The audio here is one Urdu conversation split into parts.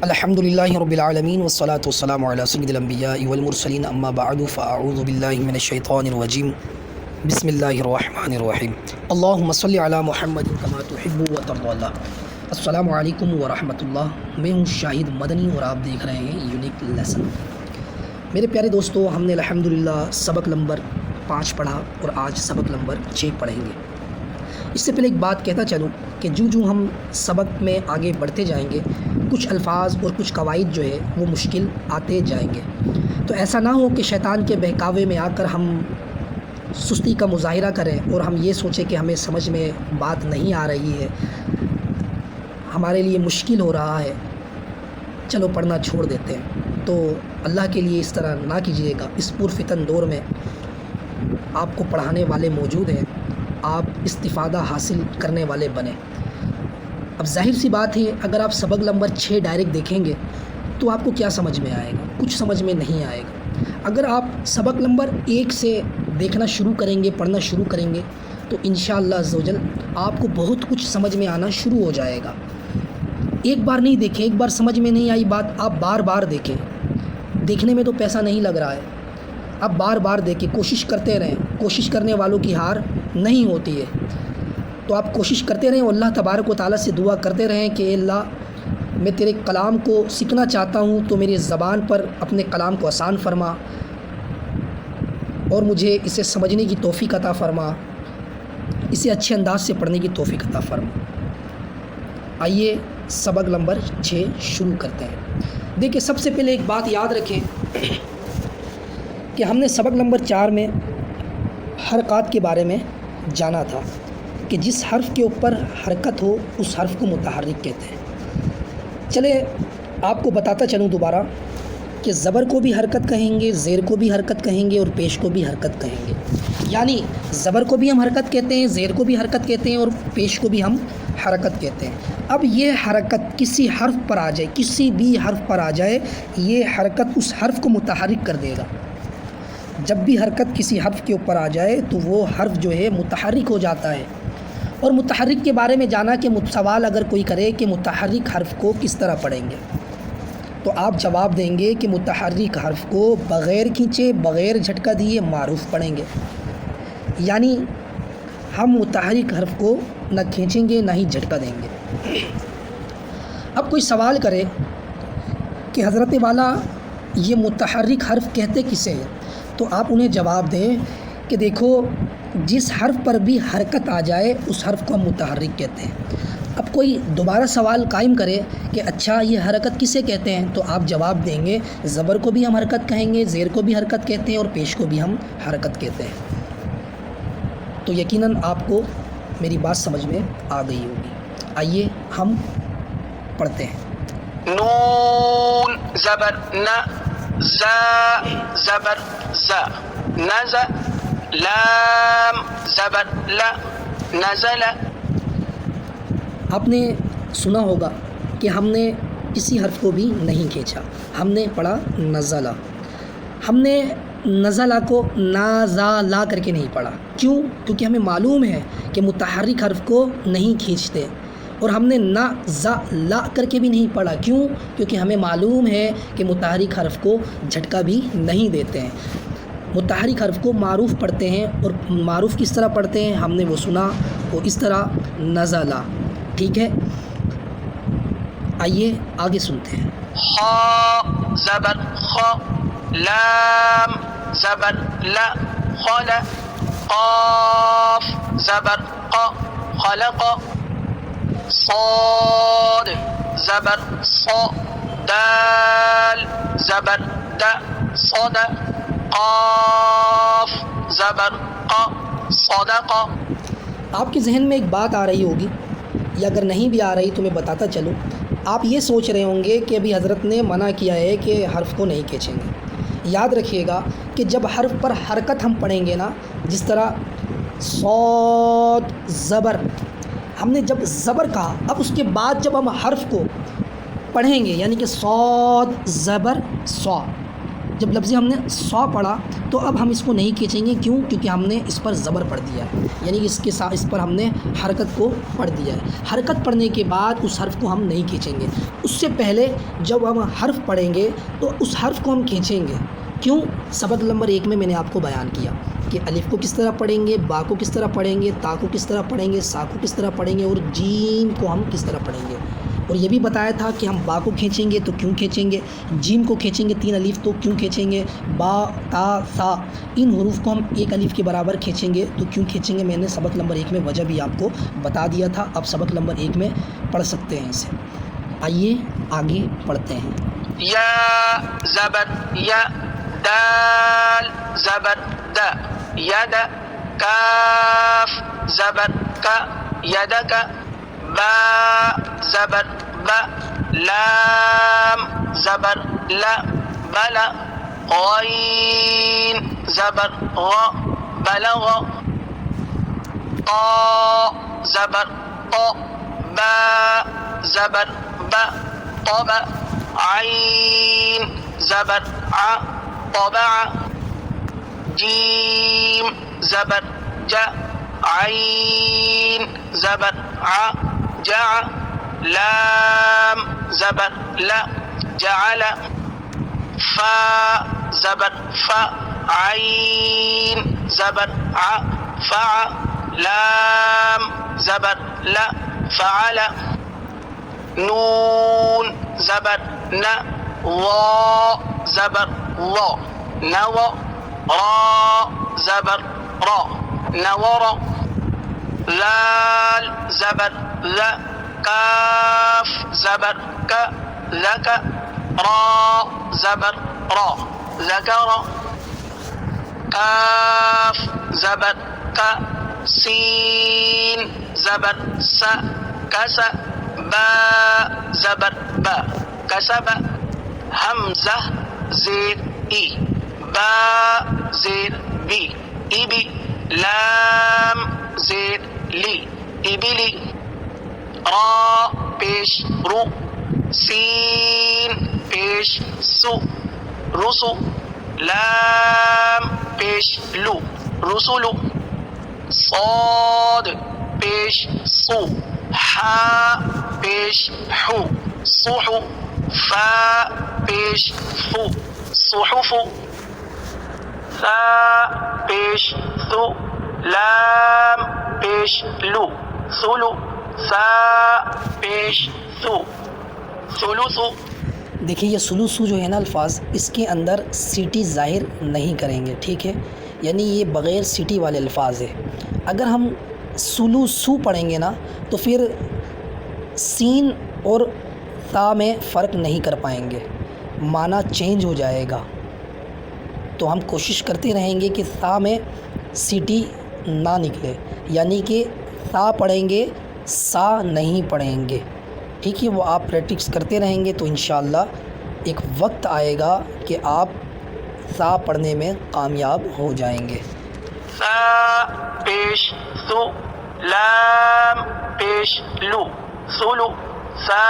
الحمد للہ رب العالمین والصلاة والسلام علی سید الانبیاء والمرسلین اما بعد فاعوذ باللہ من الشیطان الرجیم بسم اللہ الرحمن الرحیم اللہم صلی علی محمد کما تحب و ترضی اللہ۔ السلام علیکم ورحمۃ اللہ، میں ہوں شاہد مدنی اور آپ دیکھ رہے ہیں یونیک لیسن۔ میرے پیارے دوستو، ہم نے الحمدللہ سبق نمبر 5 پڑھا اور آج سبق نمبر 6 پڑھیں گے۔ اس سے پہلے ایک بات کہتا چلوں کہ جو ہم سبق میں آگے بڑھتے جائیں گے کچھ الفاظ اور کچھ قواعد جو ہے وہ مشکل آتے جائیں گے، تو ایسا نہ ہو کہ شیطان کے بہکاوے میں آ کر ہم سستی کا مظاہرہ کریں اور ہم یہ سوچیں کہ ہمیں سمجھ میں بات نہیں آ رہی ہے، ہمارے لیے مشکل ہو رہا ہے، چلو پڑھنا چھوڑ دیتے ہیں۔ تو اللہ کے لیے اس طرح نہ کیجیے گا۔ اس پرفتن دور میں آپ کو پڑھانے والے موجود ہیں، آپ استفادہ حاصل کرنے والے بنیں۔ اب ظاہر سی بات ہے، اگر آپ سبق نمبر 6 ڈائریکٹ دیکھیں گے تو آپ کو کیا سمجھ میں آئے گا؟ کچھ سمجھ میں نہیں آئے گا۔ اگر آپ سبق نمبر 1 سے دیکھنا شروع کریں گے، پڑھنا شروع کریں گے، تو انشاءاللہ عزوجل آپ کو بہت کچھ سمجھ میں آنا شروع ہو جائے گا۔ ایک بار نہیں دیکھیں، ایک بار سمجھ میں نہیں آئی بات، آپ بار بار دیکھیں۔ دیکھنے میں تو پیسہ نہیں لگ رہا ہے، آپ بار بار دیکھیں، کوشش کرتے رہیں۔ کوشش کرنے والوں کی ہار نہیں ہوتی ہے، تو آپ کوشش کرتے رہیں اور اللہ تبارک و تعالیٰ سے دعا کرتے رہیں کہ اے اللہ، میں تیرے کلام کو سیکھنا چاہتا ہوں، تو میری زبان پر اپنے کلام کو آسان فرما اور مجھے اسے سمجھنے کی توفیق عطا فرما، اسے اچھے انداز سے پڑھنے کی توفیق عطا فرما۔ آئیے سبق نمبر 6 شروع کرتے ہیں۔ دیکھیں، سب سے پہلے ایک بات یاد رکھیں کہ ہم نے سبق نمبر 4 میں حرکات کے بارے میں جانا تھا کہ جس حرف کے اوپر حرکت ہو اس حرف کو متحرک کہتے ہیں۔ چلے آپ کو بتاتا چلوں دوبارہ کہ زبر کو بھی حرکت کہیں گے، زیر کو بھی حرکت کہیں گے اور پیش کو بھی حرکت کہیں گے۔ یعنی زبر کو بھی ہم حرکت کہتے ہیں، زیر کو بھی حرکت کہتے ہیں اور پیش کو بھی ہم حرکت کہتے ہیں۔ اب یہ حرکت کسی حرف پر آ جائے، کسی بھی حرف پر آ جائے، یہ حرکت اس حرف کو متحرک کر دے گا۔ جب بھی حرکت کسی حرف کے اوپر آ جائے تو وہ حرف جو ہے متحرک ہو جاتا ہے۔ اور متحرک کے بارے میں جانا کہ سوال اگر کوئی کرے کہ متحرک حرف کو کس طرح پڑھیں گے، تو آپ جواب دیں گے کہ متحرک حرف کو بغیر کھینچے، بغیر جھٹکا دیے معروف پڑھیں گے۔ یعنی ہم متحرک حرف کو نہ کھینچیں گے نہ ہی جھٹکا دیں گے۔ اب کوئی سوال کرے کہ حضرت والا یہ متحرک حرف کہتے کسے ہیں، تو آپ انہیں جواب دیں کہ دیکھو، جس حرف پر بھی حرکت آ جائے اس حرف کو ہم متحرک کہتے ہیں۔ اب کوئی دوبارہ سوال قائم کرے کہ اچھا یہ حرکت کسے کہتے ہیں، تو آپ جواب دیں گے زبر کو بھی ہم حرکت کہیں گے، زیر کو بھی حرکت کہتے ہیں اور پیش کو بھی ہم حرکت کہتے ہیں۔ تو یقیناً آپ کو میری بات سمجھ میں آ گئی ہوگی۔ آئیے ہم پڑھتے ہیں۔ نون زبر ن، زا زبر زا، نز، لام زبر ل، نزل۔ آپ نے سنا ہوگا کہ ہم نے کسی حرف کو بھی نہیں کھینچا، ہم نے پڑھا نزلہ۔ ہم نے نزلہ کو نازالا کر کے نہیں پڑھا۔ کیوں؟ کیونکہ ہمیں معلوم ہے کہ متحرک حرف کو نہیں کھینچتے۔ اور ہم نے نازالا کر کے بھی نہیں پڑھا۔ کیوں؟ کیونکہ ہمیں معلوم ہے کہ متحرک حرف کو جھٹکا بھی نہیں دیتے ہیں۔ متحرک حرف کو معروف پڑھتے ہیں، اور معروف کس طرح پڑھتے ہیں ہم نے وہ سنا، وہ اس طرح نزلہ۔ ٹھیک ہے، آئیے آگے سنتے ہیں۔ خا زبر خا، لام زبر ل، خل، قاف زبر ق، خلق، صاد زبر صا، دال زبر د، صد، قاف زبر ق، صدق۔ آپ کے ذہن میں ایک بات آ رہی ہوگی، یا اگر نہیں بھی آ رہی تو میں بتاتا چلوں۔ آپ یہ سوچ رہے ہوں گے کہ ابھی حضرت نے منع کیا ہے کہ حرف کو نہیں کھینچیں گے۔ یاد رکھیے گا کہ جب حرف پر حرکت ہم پڑھیں گے نا، جس طرح صاد زبر، ہم نے جب زبر کہا، اب اس کے بعد جب ہم حرف کو پڑھیں گے، یعنی کہ صاد زبر صا، جب لفظ ہم نے سا پڑھا تو اب ہم اس کو نہیں کھینچیں گے، کیوں؟ کیونکہ ہم نے اس پر زبر پڑھ دیا ہے، یعنی اس کے ساتھ اس پر ہم نے حرکت کو پڑھ دیا ہے۔ حرکت پڑھنے کے بعد اس حرف کو ہم نہیں کھینچیں گے، اس سے پہلے جب ہم حرف پڑھیں گے تو اس حرف کو ہم کھینچیں گے، کیوں؟ سبق نمبر 1 میں نے آپ کو بیان کیا کہ الف کو کس طرح پڑھیں گے، با کو کس طرح پڑھیں گے، تا کو کس طرح پڑھیں گے، سا کو کس طرح پڑھیں گے، اور جیم کو ہم کس طرح پڑھیں گے۔ اور یہ بھی بتایا تھا کہ ہم با کو کھینچیں گے تو کیوں کھینچیں گے، جیم کو کھینچیں گے 3 الف تو کیوں کھینچیں گے، با تا سا ان حروف کو ہم 1 الف کے برابر کھینچیں گے تو کیوں کھینچیں گے۔ میں نے سبق نمبر 1 میں وجہ بھی آپ کو بتا دیا تھا، اب سبق نمبر 1 میں پڑھ سکتے ہیں اسے۔ آئیے آگے پڑھتے ہیں۔ یا زبر یا، دال زبر دا، ید، کاف زبر کا، یدک، با زبر با، لام زبر لا، بلا، غین زبر غ، بلغ، طا زبر طا، با زبر با، طبع، عین زبر ع، طبع، جیم زبر جا، عین زبر ع، جع، لام زبر لا، جعل، فا زبر فا، عین زبر ع، فع، لام زبر لا، فعل، نون زبر ن، وا زبر وا، نو، را زبر را، نور، لال زبر ل، کاف زبر ک، ذک، را زبر را، ذکر، کاف زبر ک، سین زبر س، کس، با زبر با، کسب، حمزہ زیر ای، با زیر بی، ایبی، لام زیر لی، ایبلی، را پیش رو، سین پیش سو، رسو، لام پیش لو، رسولو، صاد پیش سو، حا پیش حو، صحو، فا پیش فو، صحف، ثا پیش ثو، لام پیش لو، ثلو، سا پیش ثو، ثلثو۔ دیکھیے یہ سلوسو جو ہے نا الفاظ، اس کے اندر سیٹی ظاہر نہیں کریں گے، ٹھیک ہے، یعنی یہ بغیر سیٹی والے الفاظ ہے۔ اگر ہم سلوسو پڑھیں گے نا تو پھر سین اور تا میں فرق نہیں کر پائیں گے، معنی چینج ہو جائے گا۔ تو ہم کوشش کرتے رہیں گے کہ تا میں سیٹی نہ نکلے، یعنی کہ تا پڑھیں گے سا نہیں پڑھیں گے، ٹھیک ہے۔ وہ آپ پریکٹس کرتے رہیں گے تو انشاءاللہ ایک وقت آئے گا کہ آپ سا پڑھنے میں کامیاب ہو جائیں گے۔ سا پیش سو، لام پیش لو، سلو، سا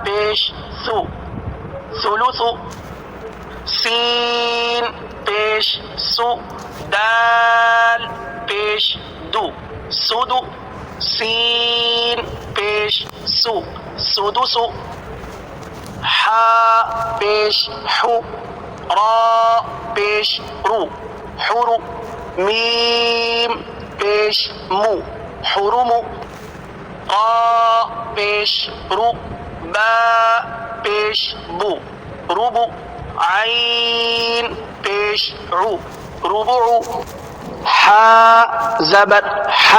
پیش سو، سلوسو، سین پیش سو، دال پیش دو، سدو، سین پیش سو، سدسو، حا پیش حو، را پیش رو، حرو، میم پیش مو، حرمو، را پیش رو، با پیش بو، ربو، عین پیش عو، ربعو، حا زبر ح،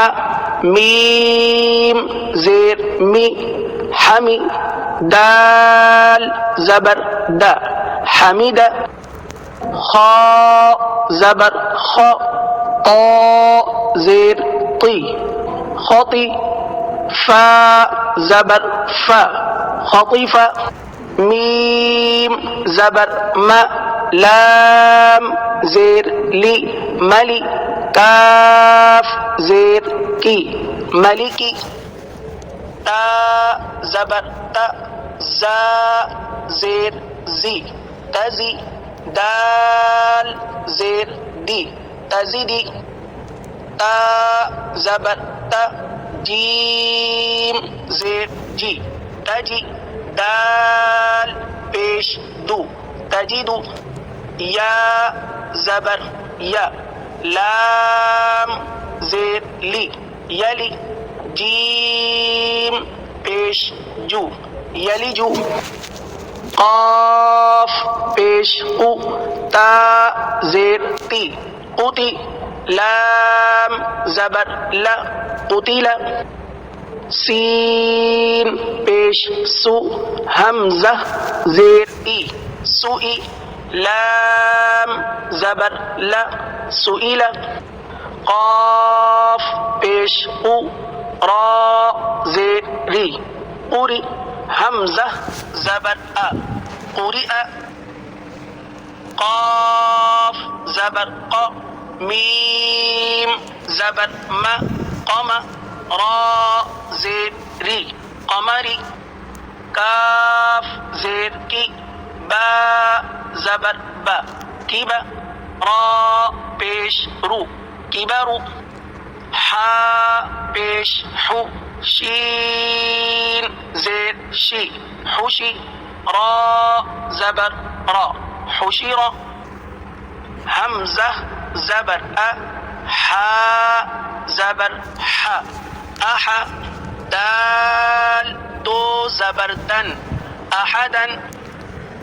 میم زیر می، حمی، دال زبر دا، حمید، خا زبر خ، طا زیر طی، خطی، فا زبر فا، خطیف، میم زبر ما، لام زیر لی، ملی، کاف زیر کی، ملکی، تا زبر تا، زا زیر زی، تزی، دال زیر دی تزیدی تا زبر تا جیم زیر جی تجی دال پیش دو تجیدو یا زبر یا لام زیر لی یلی جیم پیش جو یلی جو قاف پیش قو تا زیر تی قوتی لام زبر لا قتل سین پیش سو حمزہ زیر ای سوئی لام زبر لا سئل قاف پیش قو را زیر ری قری حمزہ زبر ا قرئ قاف زبر ق میم زبر ما قم را زیر ری قمری کاف زیر کی با زبر با کیبا را پیش رو کیبرو حا پیش حو شین زیر شی حشی را زبر را حشیرا حمزہ زبر ا حا زبر حا احا دال دو زبر دن احدن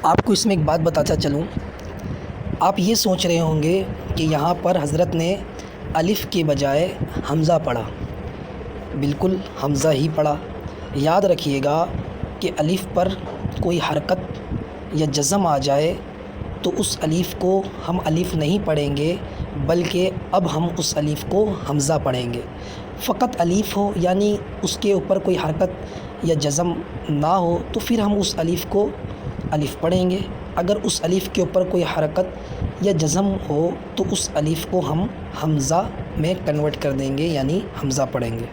آپ کو اس میں ایک بات بتاتا چلوں، آپ یہ سوچ رہے ہوں گے کہ یہاں پر حضرت نے الف کے بجائے حمزہ پڑھا، بالکل حمزہ ہی پڑھا۔ یاد رکھیے گا کہ الف پر کوئی حرکت یا جزم آ جائے تو اس الف کو ہم الف نہیں پڑھیں گے، بلکہ اب ہم اس الف کو حمزہ پڑھیں گے۔ فقط الف ہو یعنی اس کے اوپر کوئی حرکت یا جزم نہ ہو تو پھر ہم اس الف کو الف پڑھیں گے، اگر اس الف کے اوپر کوئی حرکت یا جزم ہو تو اس الف کو ہم حمزہ میں کنورٹ کر دیں گے یعنی حمزہ پڑھیں گے۔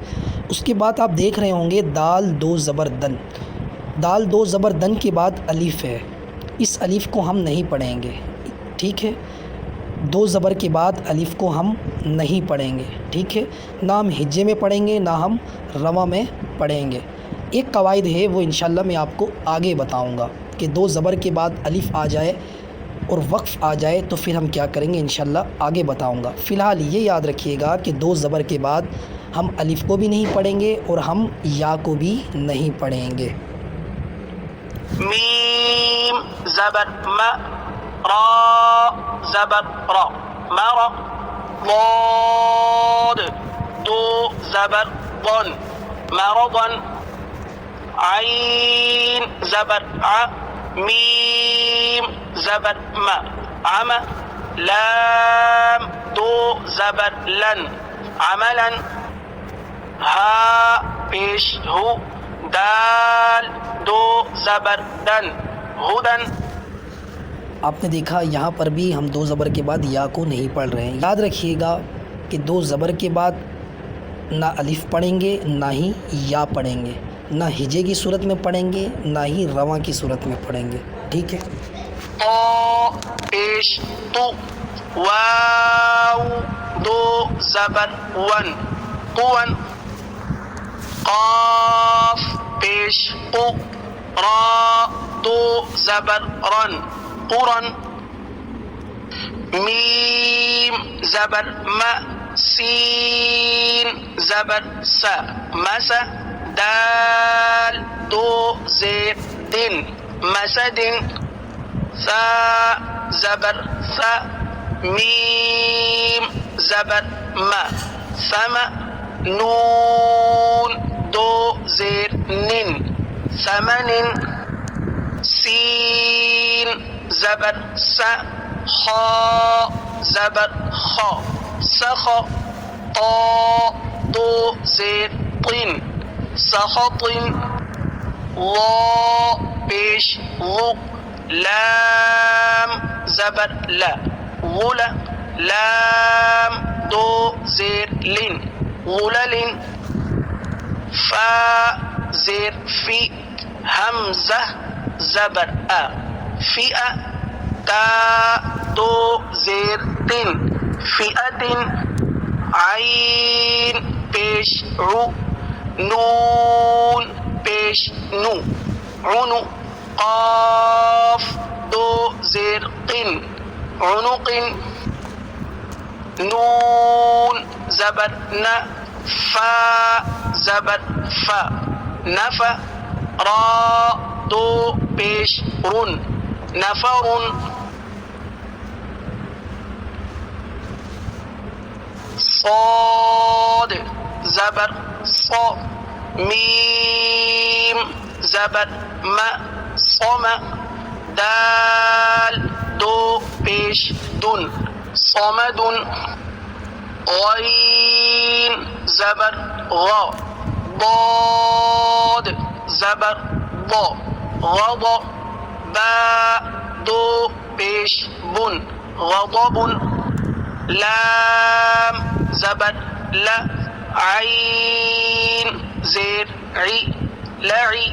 اس کے بعد آپ دیکھ رہے ہوں گے دال دو زبر دن، دال دو زبر دن کے بعد الف ہے، اس الف کو ہم نہیں پڑھیں گے، ٹھیک ہے؟ دو زبر کے بعد الف کو ہم نہیں پڑھیں گے، ٹھیک ہے؟ نہ ہم ہجے میں پڑھیں گے نہ ہم رواں میں پڑھیں گے۔ ایک قواعد ہے وہ انشاءاللہ میں آپ کو آگے بتاؤں گا کہ دو زبر کے بعد الف آ جائے اور وقف آ جائے تو پھر ہم کیا کریں گے انشاءاللہ آگے بتاؤں گا۔ فی الحال یہ یاد رکھیے گا کہ دو زبر کے بعد ہم الف کو بھی نہیں پڑھیں گے اور ہم یا کو بھی نہیں پڑھیں گے۔ میم زبر ما را زبر را مرا ضاد دو زبر ضن مرضا عین زبر ع میم زبر ما عما لام دو زبر لن عملا ہا پیش ہو دال دو زبر دن ہدن۔ آپ نے دیکھا یہاں پر بھی ہم دو زبر کے بعد یا کو نہیں پڑھ رہے ہیں۔ یاد رکھیے گا کہ دو زبر کے بعد نہ الف پڑھیں گے نہ ہی یا پڑھیں گے، نہ ہجے کی صورت میں پڑھیں گے نہ ہی رواں کی صورت میں پڑھیں گے، ٹھیک ہے؟ تو پیش تو واو دو زبر ون قون قاف پیش قو را دو زبر رن قرن میم زبر ما سین زبر سا مسا دال دو زیر دن مسدن ثا زبر ثا میم زبر ما ثم نون دو زیر نن ثمن سین زبر سا خا زبر خا سخ طا دو زیر طن سخط وا پیش غو لام زبر لا غلا لام دو زیر لن غلل فا زیر فی حمزہ زبر ا فی تا دو زیر تین فئة عین پیش عو نون پیش نو عنو قاف دو زیر قن عنق نون زبر ن فا زبر فا نف را دو پیش رن نفر صاد زبر صا میم زبر م صم دال دو پیش دن صمد غین زبر غا ضاد زبر ضا غضا با دو پیش بن غضب لام زبر لا عین زیر عی لعی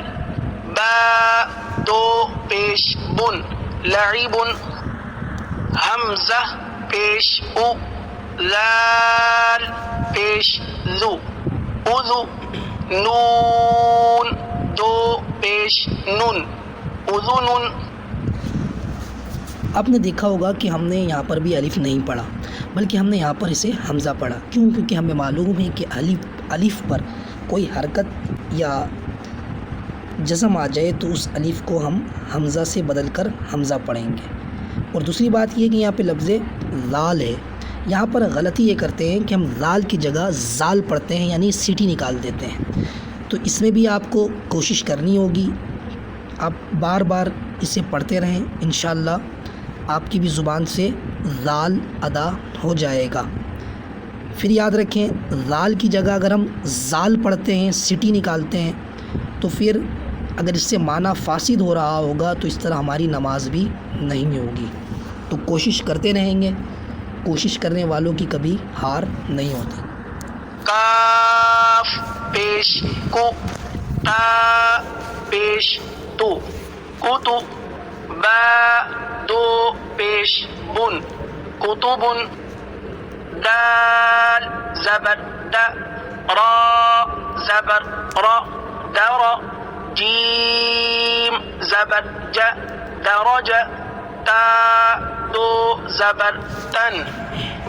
با دو پیش بن لعب حمزہ پیش او لال پیش ذو اذو نون دو پیش نن اذن آپ نے دیکھا ہوگا کہ ہم نے یہاں پر بھی الف نہیں پڑھا بلکہ ہم نے یہاں پر اسے حمزہ پڑھا. کیوں؟ کیونکہ ہمیں معلوم ہے کہ الف پر کوئی حرکت یا جزم آ جائے تو اس الف کو ہم حمزہ سے بدل کر حمزہ پڑھیں گے. اور دوسری بات یہ کہ یہاں پہ لفظ لال ہے. یہاں پر غلطی یہ کرتے ہیں کہ ہم لال کی جگہ زال پڑھتے ہیں یعنی سیٹی نکال دیتے ہیں. تو اس میں بھی آپ کو کوشش کرنی ہوگی. آپ بار بار اسے پڑھتے رہیں، انشاءاللہ آپ کی بھی زبان سے لال ادا ہو جائے گا. پھر یاد رکھیں لال کی جگہ اگر ہم زال پڑھتے ہیں، سیٹی نکالتے ہیں، تو پھر اگر اس سے معنی فاسد ہو رہا ہوگا تو اس طرح ہماری نماز بھی نہیں ہوگی. تو کوشش کرتے رہیں گے. کوشش کرنے والوں کی کبھی ہار نہیں ہوتی. کاف پیش کو تا پیش تو کتو با دو پیش بن کتب دال زبر دا را زبر را در جیم زبر جا درج تا دو زبر تن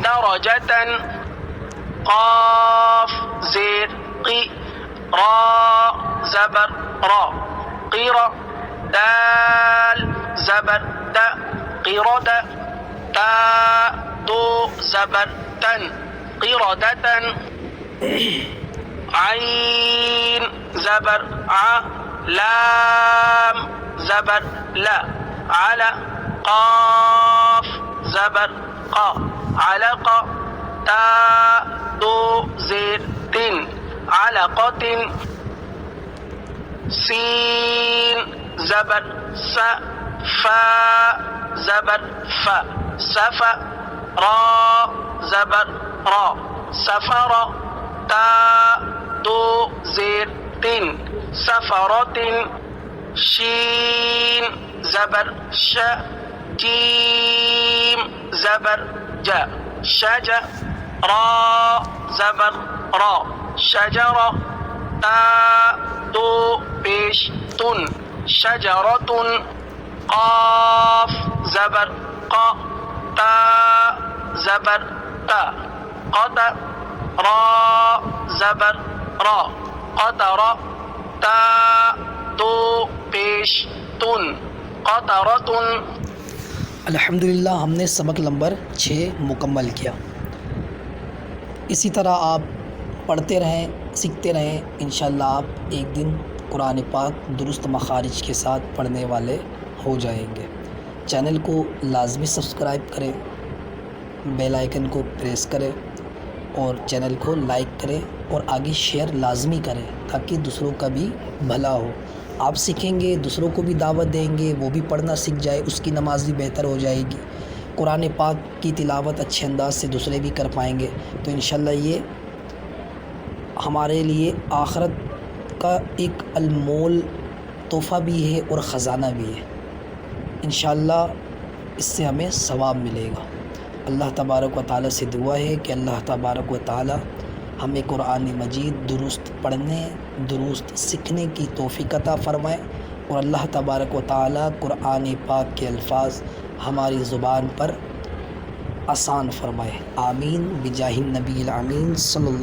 درجة قاف زیر قی را زبر را قیرا دال زبر دا قیردا تا دو زبر تن قیردتن عین زبر ع لام زبر لا على قاف زبر قا علق تا دو زیر تن علقة سین زبر س فا زبر فا سف را زبر را سفر تا دو زیر تن سفرة شین زبر ش جیم زبر جا شجا را زبر را شجر تا دو پیش تن شجرة قاف زبر قا تا زبر تا قط را زبر را قطر تا دو پیش تن قطرة. الحمدللہ ہم نے سبق نمبر 6 مکمل کیا. اسی طرح آپ پڑھتے رہیں، سیکھتے رہیں، انشاءاللہ آپ ایک دن قرآن پاک درست مخارج کے ساتھ پڑھنے والے ہو جائیں گے. چینل کو لازمی سبسکرائب کریں، بیل آئیکن کو پریس کریں اور چینل کو لائک کریں اور آگے شیئر لازمی کریں تاکہ دوسروں کا بھی بھلا ہو. آپ سیکھیں گے، دوسروں کو بھی دعوت دیں گے، وہ بھی پڑھنا سیکھ جائے، اس کی نماز بھی بہتر ہو جائے گی. قرآن پاک کی تلاوت اچھے انداز سے دوسرے بھی کر پائیں گے. تو انشاءاللہ یہ ہمارے لیے آخرت کا ایک انمول تحفہ بھی ہے اور خزانہ بھی ہے. انشاءاللہ اس سے ہمیں ثواب ملے گا۔ اللہ تبارک و تعالیٰ سے دعا ہے کہ اللہ تبارک و تعالیٰ ہمیں قرآن مجید درست پڑھنے، درست سیکھنے کی توفیق عطا فرمائے، اور اللہ تبارک و تعالیٰ قرآن پاک کے الفاظ ہماری زبان پر آسان فرمائے۔ آمین بجاہ النبی الامین صلی اللہ